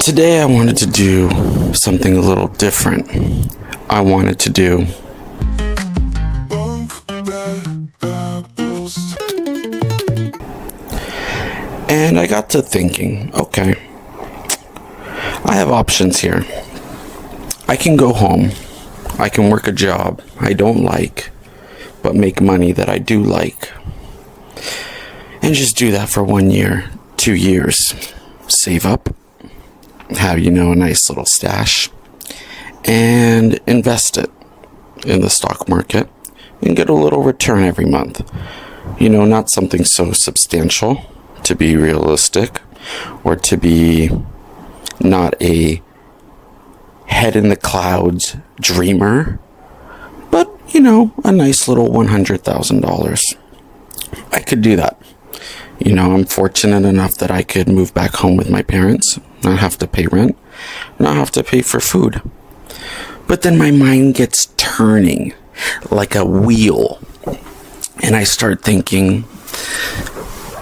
Today I wanted to do something a little different. I wanted to do Bunk, Babbles. And I got to thinking, okay, I have options here. I can go home. I can work a job I don't like, but make money that I do like. And just do that for 1 year, 2 years. Save up. Have, a nice little stash. And invest it in the stock market. And get a little return every month. Not something so substantial to be realistic. Or to be not a head in the clouds dreamer. But, a nice little $100,000. I could do that. I'm fortunate enough that I could move back home with my parents, not have to pay rent, not have to pay for food. But then my mind gets turning like a wheel. And I start thinking,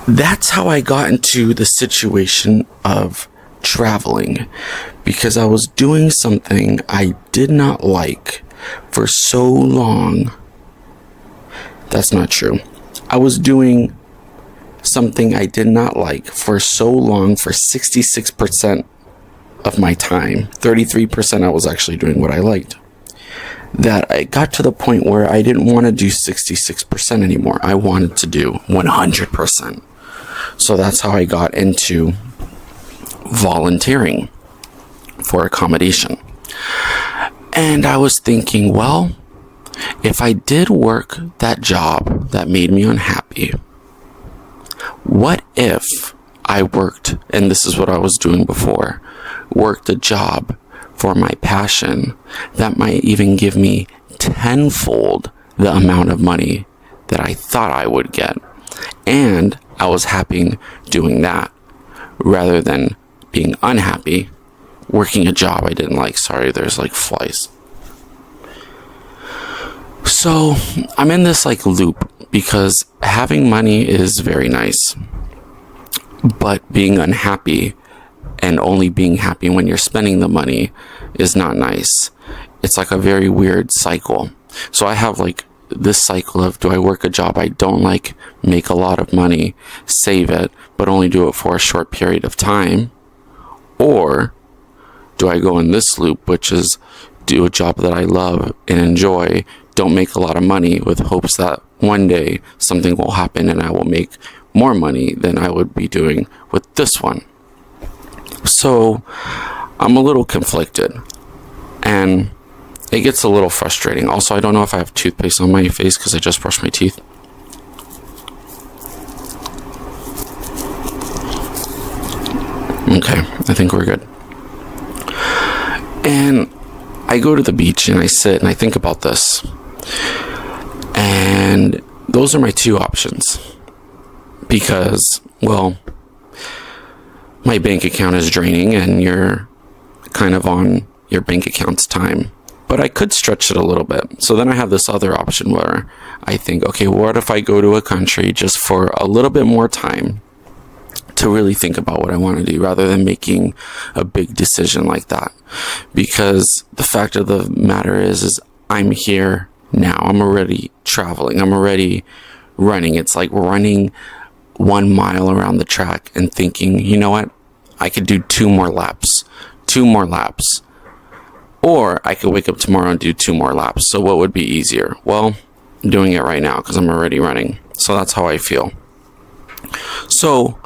that's how I got into the situation of traveling. Because I was doing something I did not like for so long. That's not true. I was doing something I did not like for so long, for 66% of my time. 33% I was actually doing what I liked. That I got to the point where I didn't want to do 66% anymore. I wanted to do 100%. So that's how I got into volunteering for accommodation. And I was thinking, well, if I did work that job that made me unhappy, what if I worked, and this is what I was doing before, worked a job for my passion that might even give me tenfold the amount of money that I thought I would get. And I was happy doing that rather than being unhappy working a job I didn't like. Sorry, there's flies. So I'm in this loop because having money is very nice, but being unhappy and only being happy when you're spending the money is not nice. It's a very weird cycle. So I have this cycle of, do I work a job I don't like, make a lot of money, save it, but only do it for a short period of time? Or do I go in this loop, which is do a job that I love and enjoy, don't make a lot of money, with hopes that one day something will happen and I will make more money than I would be doing with this one? So I'm a little conflicted, and it gets a little frustrating. Also, I don't know if I have toothpaste on my face because I just brushed my teeth. Okay, I think we're good. And I go to the beach and I sit and I think about this. And those are my two options. Because, well, my bank account is draining and you're kind of on your bank account's time. But I could stretch it a little bit. So then I have this other option where I think, okay, what if I go to a country just for a little bit more time to really think about what I want to do, rather than making a big decision like that? Because the fact of the matter is I'm here now. I'm already traveling. I'm already running. It's like running 1 mile around the track and thinking, you know what? I could do 2 more laps. Or I could wake up tomorrow and do 2 more laps. So what would be easier? Well, doing it right now because I'm already running. So that's how I feel. So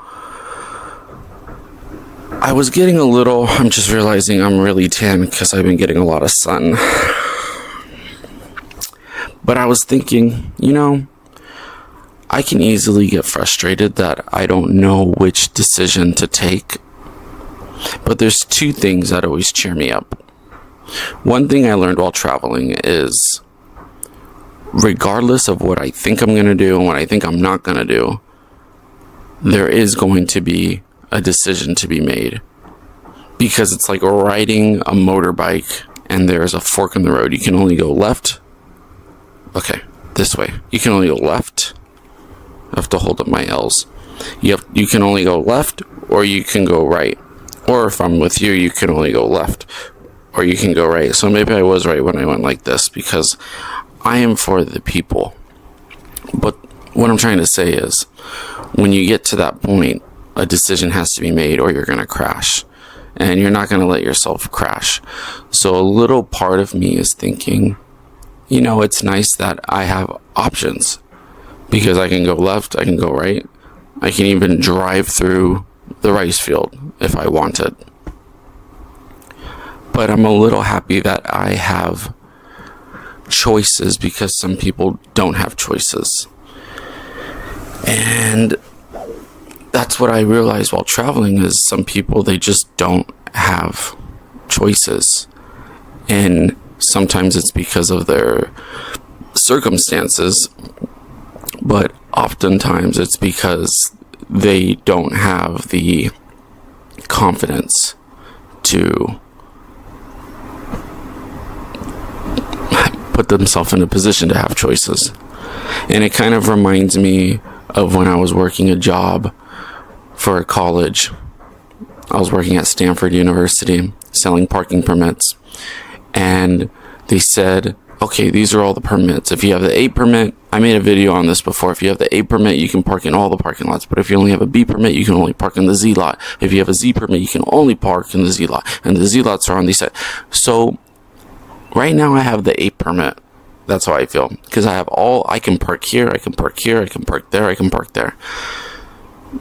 I was getting I'm just realizing I'm really tan because I've been getting a lot of sun. But I was thinking, I can easily get frustrated that I don't know which decision to take. But there's 2 things that always cheer me up. One thing I learned while traveling is, regardless of what I think I'm going to do and what I think I'm not going to do, there is going to be a decision to be made. Because it's like riding a motorbike and there's a fork in the road. You can only go left. Okay, this way. You can only go left. I have to hold up my L's. You can only go left or you can go right. Or if I'm with you, you can only go left, or you can go right. So maybe I was right when I went like this, because I am for the people. But what I'm trying to say is, when you get to that point, a decision has to be made, or you're going to crash. And you're not going to let yourself crash. So a little part of me is thinking, it's nice that I have options, because I can go left, I can go right, I can even drive through the rice field if I wanted. But I'm a little happy that I have choices, because some people don't have choices. And that's what I realized while traveling, is some people, they just don't have choices. And sometimes it's because of their circumstances, but oftentimes it's because they don't have the confidence to put themselves in a position to have choices. And it kind of reminds me of when I was working a job for a college. I was working at Stanford University selling parking permits, and they said, okay, these are all the permits. If you have the A permit, I made a video on this before. If you have the A permit, you can park in all the parking lots. But if you only have a B permit, you can only park in the Z lot. If you have a Z permit, you can only park in the Z lot. And the Z lots are on these sides. So right now I have the A permit. That's how I feel. Because I can park here, I can park here, I can park there, I can park there.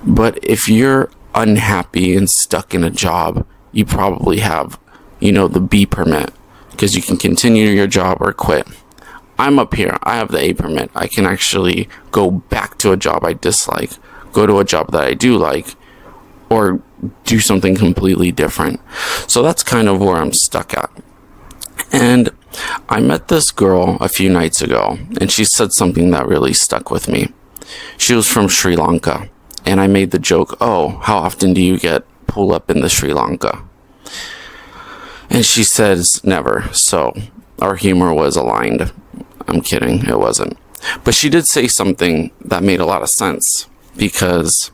But if you're unhappy and stuck in a job, you probably have, the B permit, because you can continue your job or quit. I'm up here. I have the A permit. I can actually go back to a job I dislike, go to a job that I do like, or do something completely different. So that's kind of where I'm stuck at. And I met this girl a few nights ago, and she said something that really stuck with me. She was from Sri Lanka, and I made the joke, oh, how often do you get pulled up in the Sri Lanka? And she says, never. So our humor was aligned. I'm kidding, it wasn't. But she did say something that made a lot of sense, because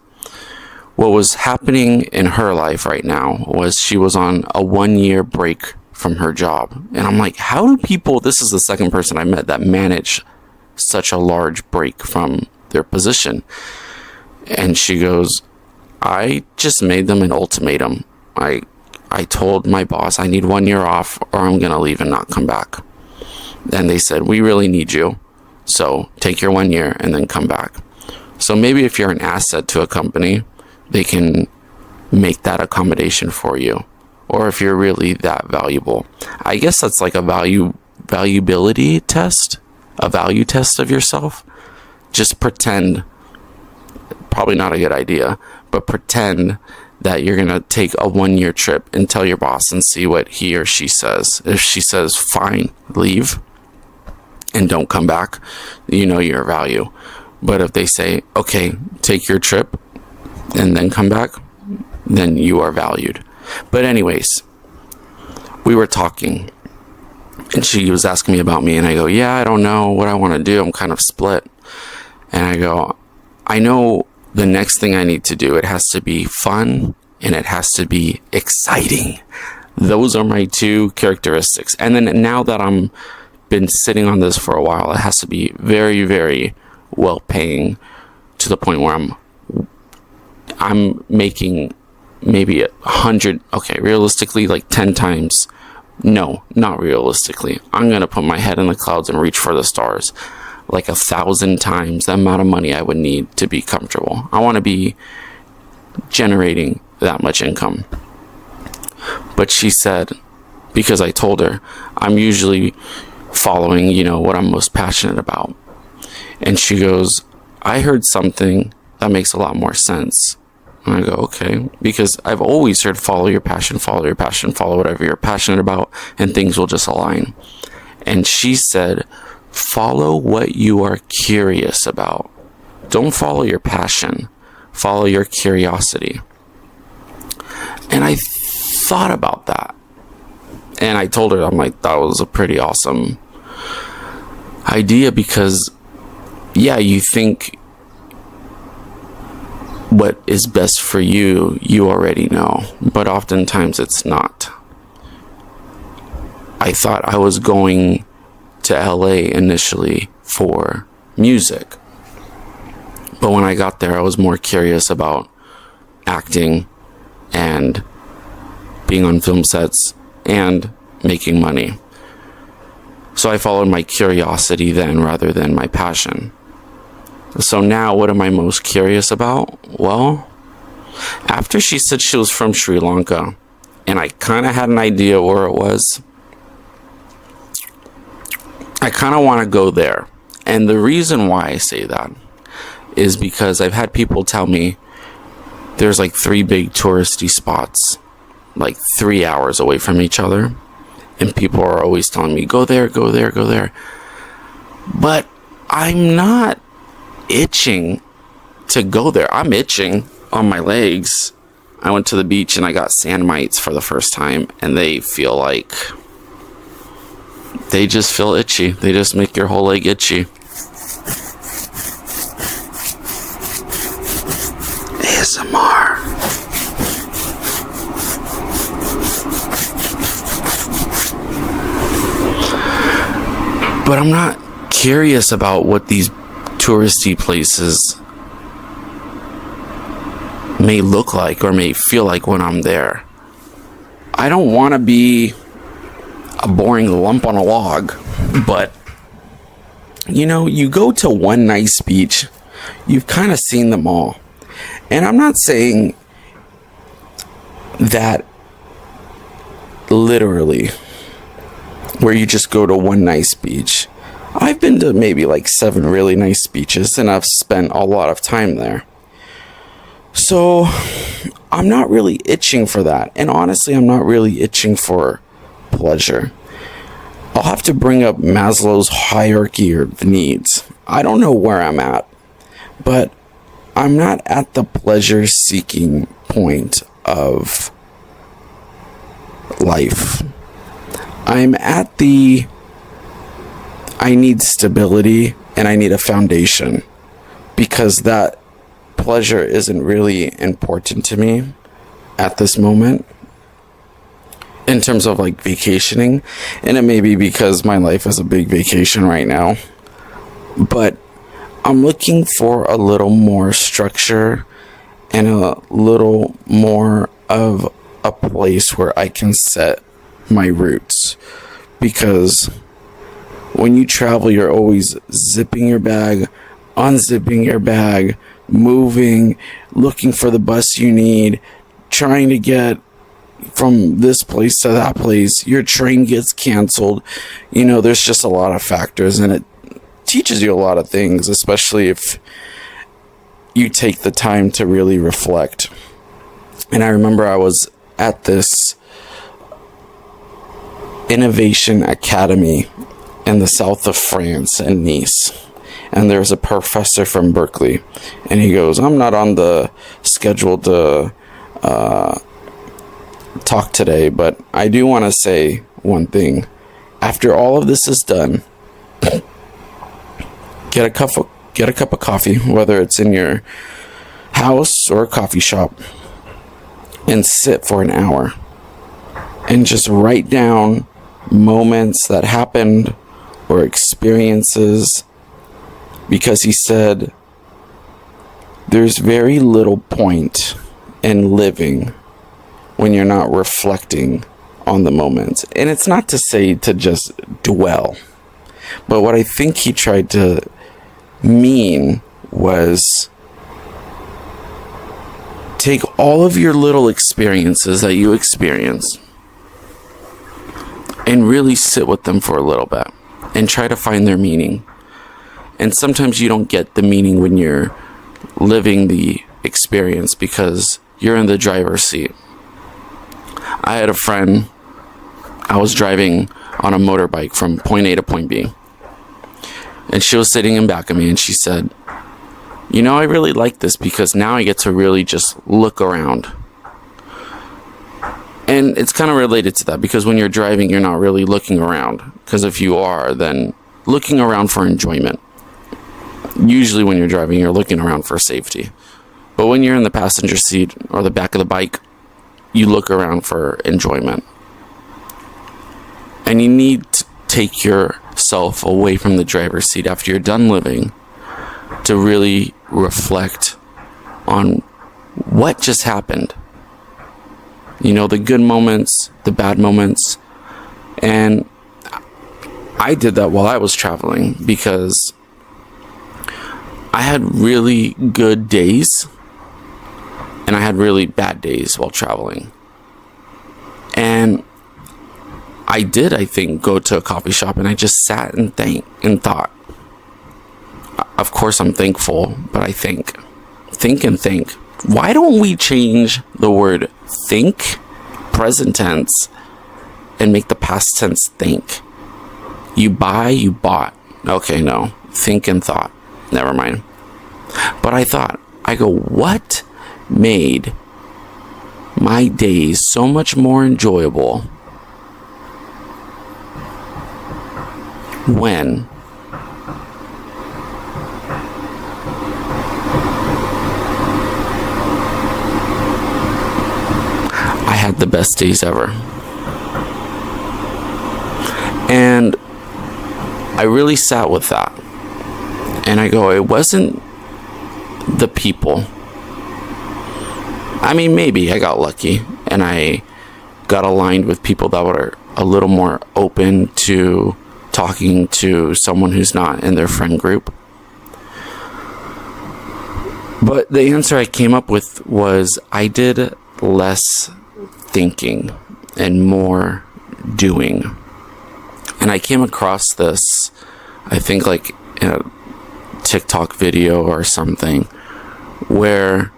what was happening in her life right now was she was on a 1-year break from her job. And I'm like, how do people, this is the second person I met that managed such a large break from their position? And she goes, I just made them an ultimatum. I told my boss I need 1 year off, or I'm going to leave and not come back. And they said, we really need you, so take your 1 year and then come back. So maybe if you're an asset to a company, they can make that accommodation for you. Or if you're really that valuable. I guess that's like a valuability test, a value test of yourself. Just pretend, probably not a good idea, but pretend that you're going to take a 1 year trip and tell your boss and see what he or she says. If she says, fine, leave and don't come back, you know your value. But if they say, okay, take your trip and then come back, then you are valued. But anyways, we were talking, and she was asking me about me, and I go, yeah, I don't know what I want to do. I'm kind of split. And I go, I know the next thing I need to do, it has to be fun and it has to be exciting. Those are my two characteristics. And then now that I'm been sitting on this for a while, it has to be very, very well paying, to the point where I'm making maybe 100, okay, realistically like 10 times. No, not realistically. I'm going to put my head in the clouds and reach for the stars. Like 1,000 times the amount of money I would need to be comfortable. I want to be generating that much income. But she said, because I told her, I'm usually following, what I'm most passionate about. And she goes, I heard something that makes a lot more sense. And I go, okay, because I've always heard follow your passion, follow whatever you're passionate about, and things will just align. And she said, follow what you are curious about. Don't follow your passion, follow your curiosity. And I thought about that. And I told her, I'm like, that was a pretty awesome idea, because, yeah, you think what is best for you, you already know. But oftentimes it's not. I thought I was going to LA initially for music. But when I got there, I was more curious about acting and being on film sets and making money. So I followed my curiosity then rather than my passion. So now what am I most curious about? Well, after she said she was from Sri Lanka, and I kind of had an idea where it was, I kind of want to go there. And the reason why I say that is because I've had people tell me there's like 3 big touristy spots, like 3 hours away from each other. And people are always telling me, go there, go there, go there. But I'm not itching to go there. I'm itching on my legs. I went to the beach and I got sand mites for the first time. And they feel like... they just feel itchy. They just make your whole leg itchy. ASMR. But I'm not curious about what these touristy places may look like or may feel like when I'm there. I don't want to be a boring lump on a log, but you know, you go to one nice beach, you've kind of seen them all. And I'm not saying that literally, where you just go to one nice beach. I've been to maybe like 7 really nice beaches, and I've spent a lot of time there. So I'm not really itching for that. And honestly, I'm not really itching for pleasure. I'll have to bring up Maslow's hierarchy of needs. I don't know where I'm at, but I'm not at the pleasure seeking point of life. I'm at the I need stability and I need a foundation, because that pleasure isn't really important to me at this moment in terms of like vacationing. And it may be because my life is a big vacation right now, but I'm looking for a little more structure and a little more of a place where I can set my roots. Because when you travel, you're always zipping your bag, unzipping your bag, moving, looking for the bus you need, trying to get from this place to that place. Your train gets canceled. You know, there's just a lot of factors, and it teaches you a lot of things, especially if you take the time to really reflect. And I remember I was at this innovation academy in the south of France in Nice, and there's a professor from Berkeley, and he goes, I'm not on the schedule to talk today, but I do want to say one thing. After all of this is done, get a cup of coffee, whether it's in your house or a coffee shop, and sit for an hour and just write down moments that happened or experiences, because he said there's very little point in living when you're not reflecting on the moments. And it's not to say to just dwell, but what I think he tried to mean was take all of your little experiences that you experience and really sit with them for a little bit and try to find their meaning. And sometimes you don't get the meaning when you're living the experience because you're in the driver's seat. I had a friend, I was driving on a motorbike from point A to point B, and she was sitting in back of me, and she said, you know, I really like this because now I get to really just look around. And it's kind of related to that, because when you're driving, you're not really looking around, because if you are, then looking around for enjoyment. Usually when you're driving, you're looking around for safety. But when you're in the passenger seat or the back of the bike, you look around for enjoyment. And you need to take yourself away from the driver's seat after you're done living to really reflect on what just happened. You know, the good moments, the bad moments. And I did that while I was traveling because I had really good days and I had really bad days while traveling. And I think, go to a coffee shop and I just sat and thought. Of course I'm thankful, but I think. Why don't we change the word think, present tense, and make the past tense think? You buy, you bought. Okay, no. Think and thought. Never mind. But I go, what made my days so much more enjoyable when I had the best days ever? And I really sat with that. And I go, it wasn't the people. I mean, maybe I got lucky and I got aligned with people that were a little more open to talking to someone who's not in their friend group. But the answer I came up with was I did less thinking and more doing. And I came across this, I think like in a TikTok video or something, where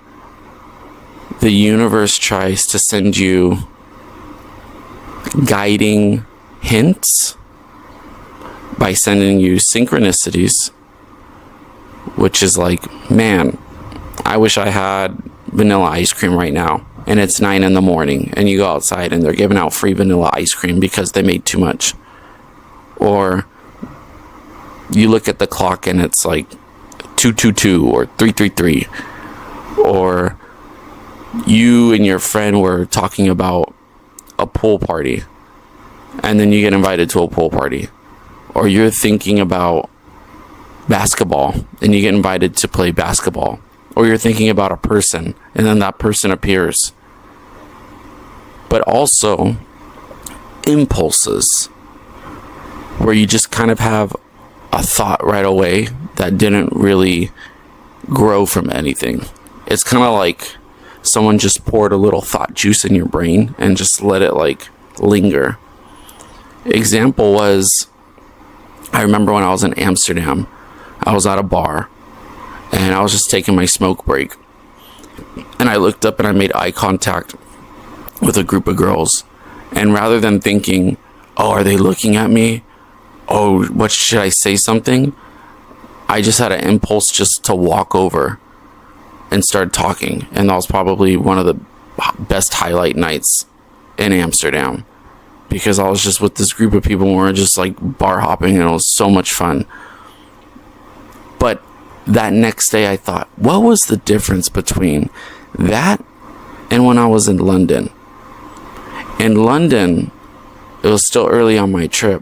the universe tries to send you guiding hints by sending you synchronicities, which is like, man, I wish I had vanilla ice cream right now. And it's 9 a.m. and you go outside and they're giving out free vanilla ice cream because they made too much. Or you look at the clock and it's like 2:22 or 3:33. Or you and your friend were talking about a pool party and then you get invited to a pool party. Or you're thinking about basketball and you get invited to play basketball. Or you're thinking about a person and then that person appears. But also impulses where you just kind of have a thought right away that didn't really grow from anything. It's kind of like someone just poured a little thought juice in your brain and just let it like linger. Example was, I remember when I was in Amsterdam, I was at a bar and I was just taking my smoke break. And I looked up and I made eye contact with a group of girls. And rather than thinking, oh, are they looking at me? Oh, what should I say something? I just had an impulse just to walk over and start talking. And that was probably one of the best highlight nights in Amsterdam. Because I was just with this group of people and we were just like bar hopping and it was so much fun. But that next day I thought, what was the difference between that and when I was in London? In London, it was still early on my trip.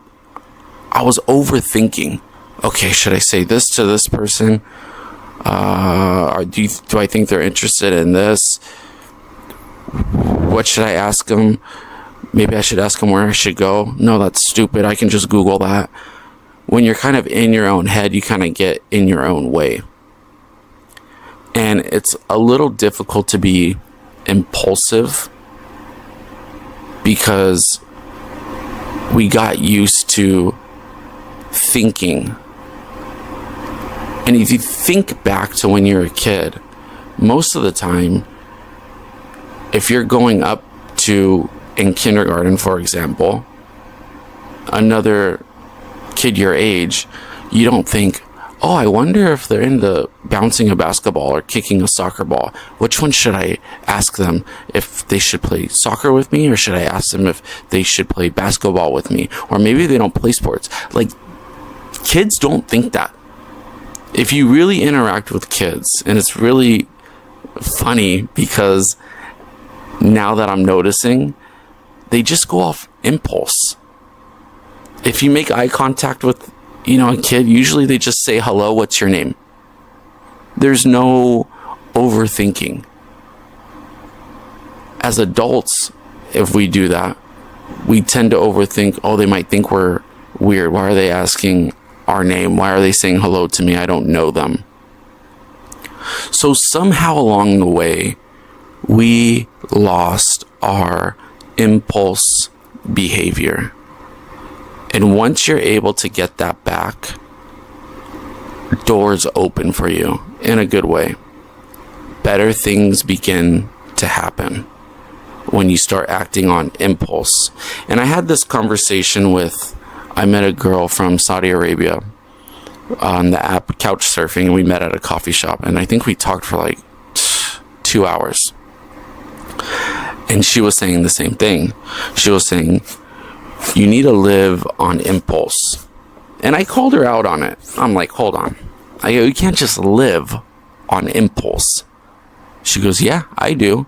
I was overthinking. Okay, should I say this to this person? Do I think they're interested in this? What should I ask them? Maybe I should ask them where I should go. No, that's stupid. I can just Google that. When you're kind of in your own head, you kind of get in your own way. And it's a little difficult to be impulsive because we got used to thinking. And if you think back to when you're a kid, most of the time, if you're going up to, in kindergarten, for example, another kid your age, you don't think, oh, I wonder if they're into bouncing a basketball or kicking a soccer ball. Which one should I ask them if they should play soccer with me, or should I ask them if they should play basketball with me? Or maybe they don't play sports. Like, kids don't think that. If you really interact with kids, and it's really funny because now that I'm noticing, they just go off impulse. If you make eye contact with, a kid, usually they just say, hello, what's your name? There's no overthinking. As adults, if we do that, we tend to overthink, oh, they might think we're weird. Why are they asking our name? Why are they saying hello to me? I don't know them. So somehow along the way, we lost our impulse behavior. And once you're able to get that back, doors open for you in a good way. Better things begin to happen when you start acting on impulse. And I had this conversation I met a girl from Saudi Arabia on the app Couchsurfing, and we met at a coffee shop, and I think we talked for like 2 hours. And she was saying the same thing. She was saying, you need to live on impulse. And I called her out on it. I'm like, hold on. I go, you can't just live on impulse. She goes, yeah, I do.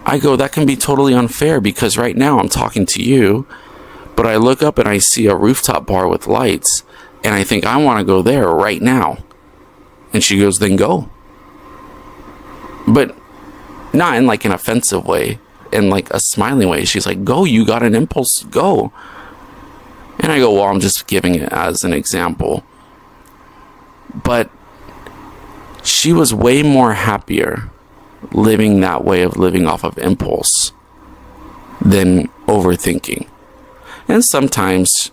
I go, that can be totally unfair because right now I'm talking to you, but I look up and I see a rooftop bar with lights and I think I want to go there right now. And she goes, then go. But not in like an offensive way, in like a smiling way. She's like, go, you got an impulse, go. And I go, well, I'm just giving it as an example. But she was way more happier living that way of living off of impulse than overthinking. And sometimes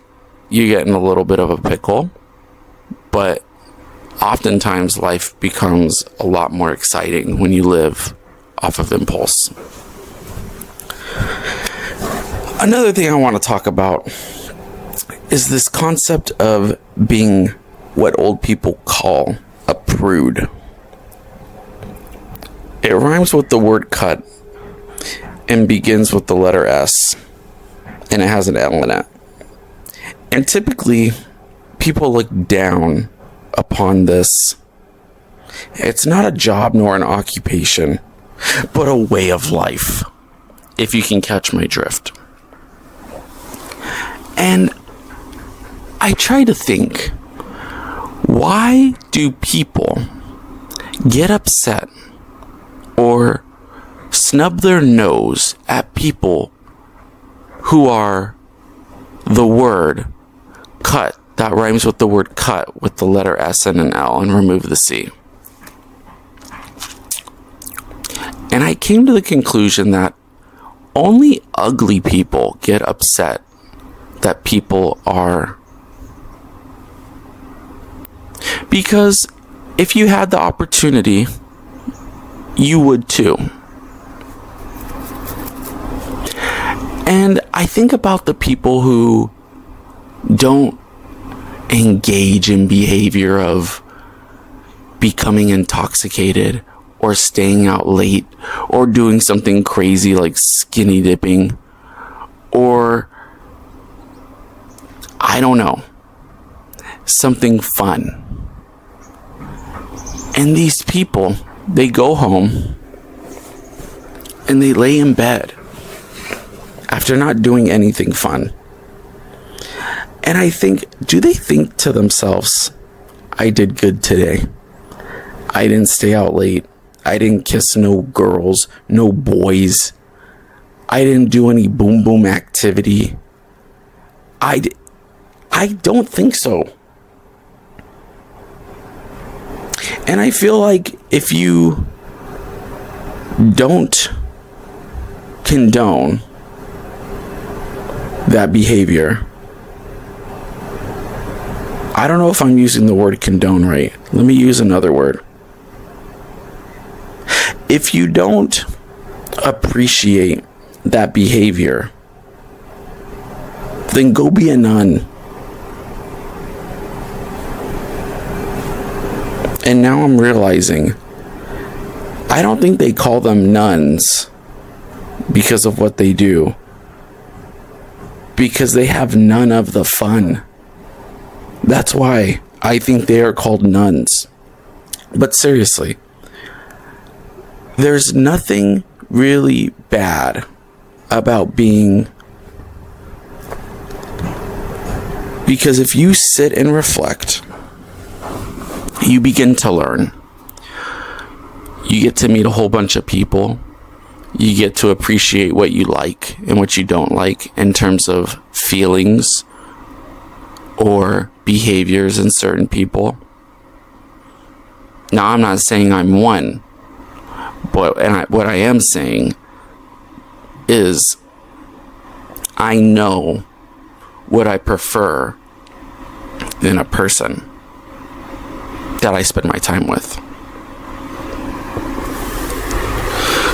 you get in a little bit of a pickle, but oftentimes life becomes a lot more exciting when you live off of impulse. Another thing I want to talk about is this concept of being what old people call a prude. It rhymes with the word cut and begins with the letter S, and it has an L in it. And typically, people look down upon this. It's not a job nor an occupation, but a way of life, if you can catch my drift. And I try to think, why do people get upset or snub their nose at people who are the word cut, that rhymes with the word cut, with the letter S and an L, and remove the C? And I came to the conclusion that only ugly people get upset that people are. Because if you had the opportunity, you would too. And I think about the people who don't engage in behavior of becoming intoxicated or staying out late or doing something crazy like skinny dipping or, I don't know, something fun. And these people, they go home and they lay in bed after not doing anything fun. And I think, do they think to themselves, I did good today. I didn't stay out late. I didn't kiss no girls, no boys. I didn't do any boom boom activity. I don't think so. And I feel like if you don't condone that behavior, I don't know if I'm using the word condone right. Let me use another word. If you don't appreciate that behavior, then go be a nun. And now I'm realizing, I don't think they call them nuns because of what they do. Because they have none of the fun. That's why I think they are called nuns. But seriously, There's nothing really bad about being, because if you sit and reflect, you begin to learn. You get to meet a whole bunch of people. You get to appreciate what you like and what you don't like in terms of feelings or behaviors in certain people. Now, I'm not saying I'm one, but what I am saying is I know what I prefer in a person that I spend my time with.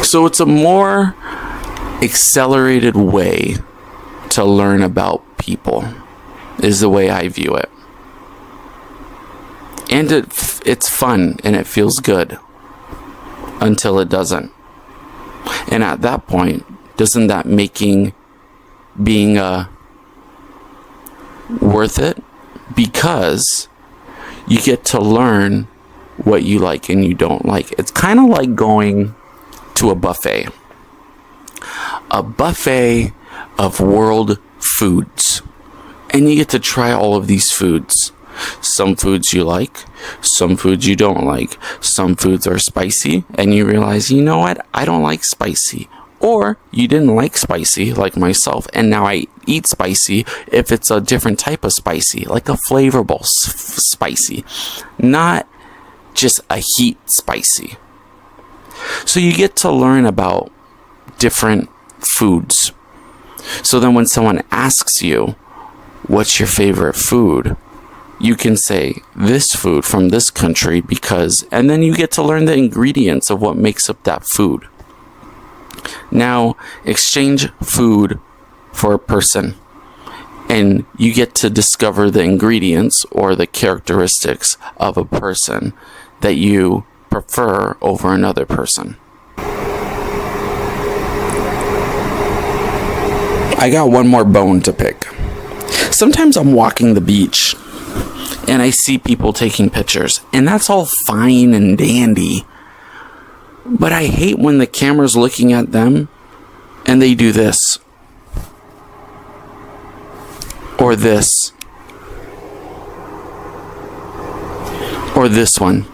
So it's a more accelerated way to learn about people, is the way I view it. And it's fun and it feels good until it doesn't. And at that point, doesn't that being worth it? Because you get to learn what you like and you don't like. It's kind of like going to a buffet of world foods, and you get to try all of these foods. Some foods you like, some foods you don't like. Some foods are spicy and you realize, you know what, I don't like spicy. Or you didn't like spicy like myself, and now I eat spicy if it's a different type of spicy, like a flavorful spicy, not just a heat spicy. So you get to learn about different foods. So then when someone asks you, what's your favorite food? You can say this food from this country because, and then you get to learn the ingredients of what makes up that food. Now, exchange food for a person, and you get to discover the ingredients or the characteristics of a person that you prefer over another person. I got one more bone to pick. Sometimes I'm walking the beach and I see people taking pictures, and that's all fine and dandy. But I hate when the camera's looking at them and they do this or this or this one.